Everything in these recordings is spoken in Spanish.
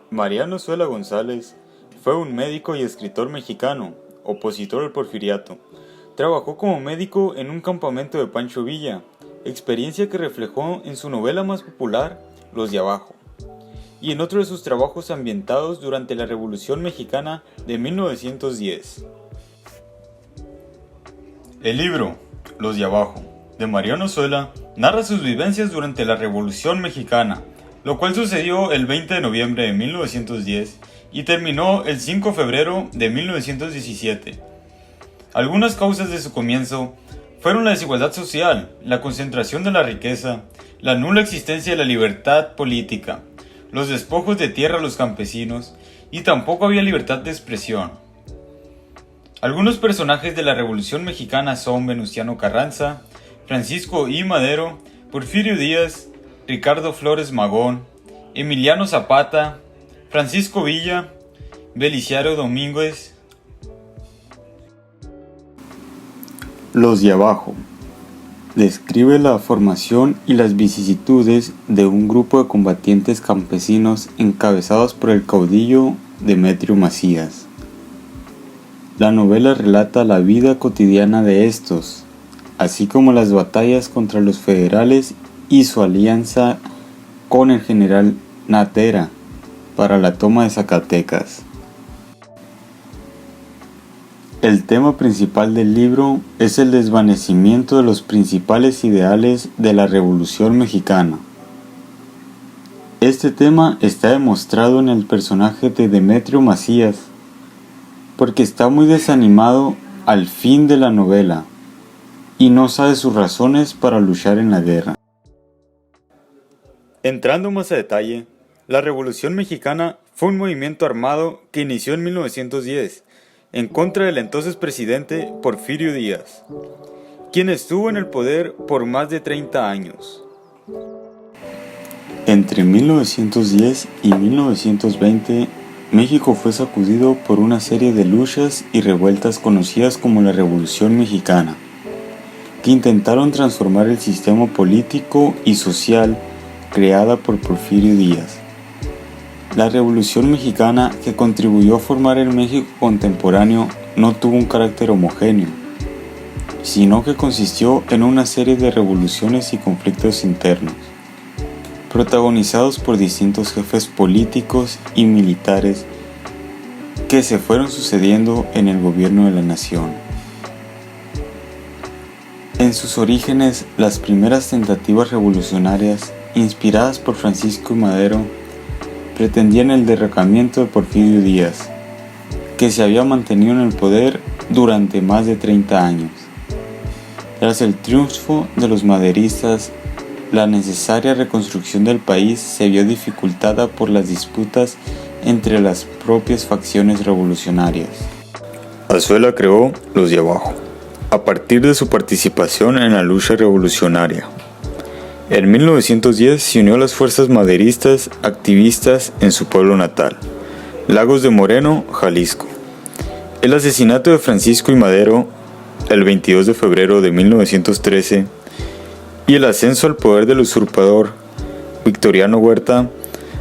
Mariano Zuela González fue un médico y escritor mexicano, opositor al porfiriato. Trabajó como médico en un campamento de Pancho Villa, experiencia que reflejó en su novela más popular, Los de Abajo, y en otro de sus trabajos ambientados durante la Revolución Mexicana de 1910. El libro, Los de Abajo, de Mariano Zuela, narra sus vivencias durante la Revolución Mexicana, lo cual sucedió el 20 de noviembre de 1910 y terminó el 5 de febrero de 1917. Algunas causas de su comienzo fueron la desigualdad social, la concentración de la riqueza, la nula existencia de la libertad política, los despojos de tierra a los campesinos y tampoco había libertad de expresión. Algunos personajes de la Revolución Mexicana son Venustiano Carranza, Francisco I. Madero, Porfirio Díaz, Ricardo Flores Magón, Emiliano Zapata, Francisco Villa, Belisario Domínguez. Los de Abajo describe la formación y las vicisitudes de un grupo de combatientes campesinos encabezados por el caudillo Demetrio Macías. La novela relata la vida cotidiana de estos, así como las batallas contra los federales y su alianza con el general Natera para la toma de Zacatecas. El tema principal del libro es el desvanecimiento de los principales ideales de la Revolución Mexicana. Este tema está demostrado en el personaje de Demetrio Macías, porque está muy desanimado al fin de la novela y no sabe sus razones para luchar en la guerra. Entrando más a detalle, la Revolución Mexicana fue un movimiento armado que inició en 1910 en contra del entonces presidente Porfirio Díaz, quien estuvo en el poder por más de 30 años. Entre 1910 y 1920, México fue sacudido por una serie de luchas y revueltas conocidas como la Revolución Mexicana, que intentaron transformar el sistema político y social creada por Porfirio Díaz. La Revolución Mexicana, que contribuyó a formar el México contemporáneo, no tuvo un carácter homogéneo, sino que consistió en una serie de revoluciones y conflictos internos, protagonizados por distintos jefes políticos y militares que se fueron sucediendo en el gobierno de la nación. En sus orígenes, las primeras tentativas revolucionarias, inspiradas por Francisco I. Madero, pretendían el derrocamiento de Porfirio Díaz, que se había mantenido en el poder durante más de 30 años. Tras el triunfo de los maderistas, la necesaria reconstrucción del país se vio dificultada por las disputas entre las propias facciones revolucionarias. Zuela creó Los de Abajo, a partir de su participación en la lucha revolucionaria. En 1910 se unió a las fuerzas maderistas activistas en su pueblo natal, Lagos de Moreno, Jalisco. El asesinato de Francisco I. Madero, el 22 de febrero de 1913, y el ascenso al poder del usurpador Victoriano Huerta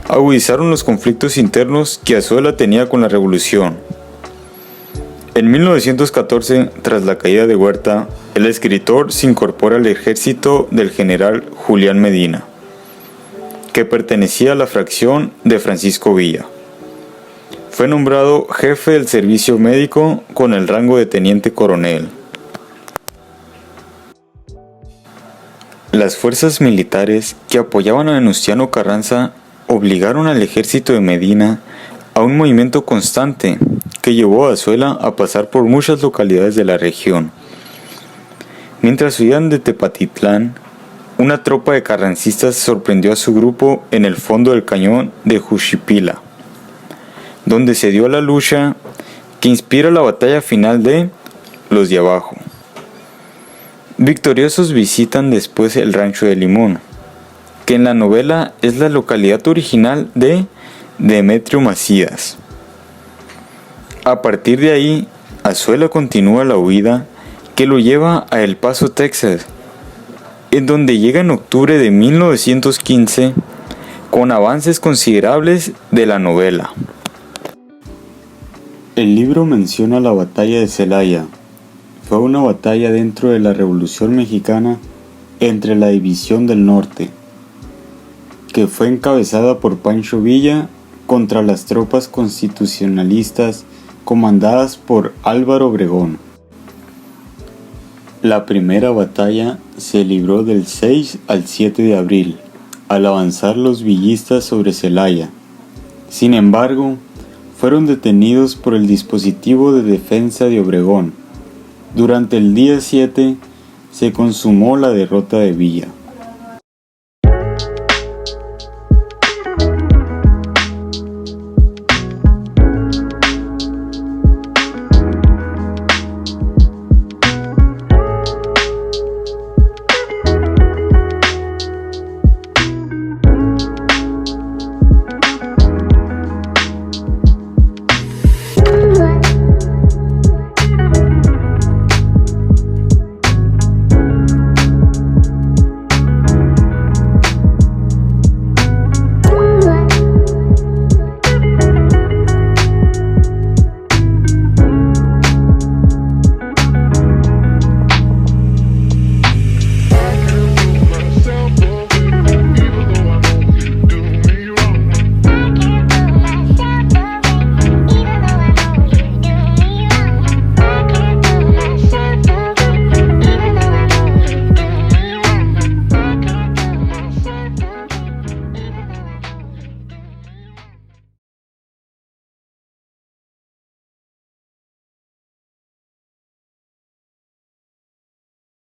agudizaron los conflictos internos que Zuela tenía con la revolución. En 1914, tras la caída de Huerta, el escritor se incorpora al ejército del general Julián Medina, que pertenecía a la fracción de Francisco Villa. Fue nombrado jefe del servicio médico con el rango de teniente coronel. Las fuerzas militares que apoyaban a Venustiano Carranza obligaron al ejército de Medina a un movimiento constante que llevó a Zuela a pasar por muchas localidades de la región. Mientras huían de Tepatitlán, una tropa de carrancistas sorprendió a su grupo en el fondo del cañón de Juchipila, donde se dio la lucha que inspira la batalla final de Los de Abajo. Victoriosos visitan después el Rancho de Limón, que en la novela es la localidad original de Demetrio Macías. A partir de ahí, Zuela continúa la huida que lo lleva a El Paso, Texas, en donde llega en octubre de 1915 con avances considerables de la novela. El libro menciona la batalla de Celaya. Fue una batalla dentro de la Revolución Mexicana entre la División del Norte, que fue encabezada por Pancho Villa contra las tropas constitucionalistas comandadas por Álvaro Obregón. La primera batalla se libró del 6 al 7 de abril, al avanzar los villistas sobre Celaya. Sin embargo, fueron detenidos por el dispositivo de defensa de Obregón. Durante el día 7 se consumó la derrota de Villa.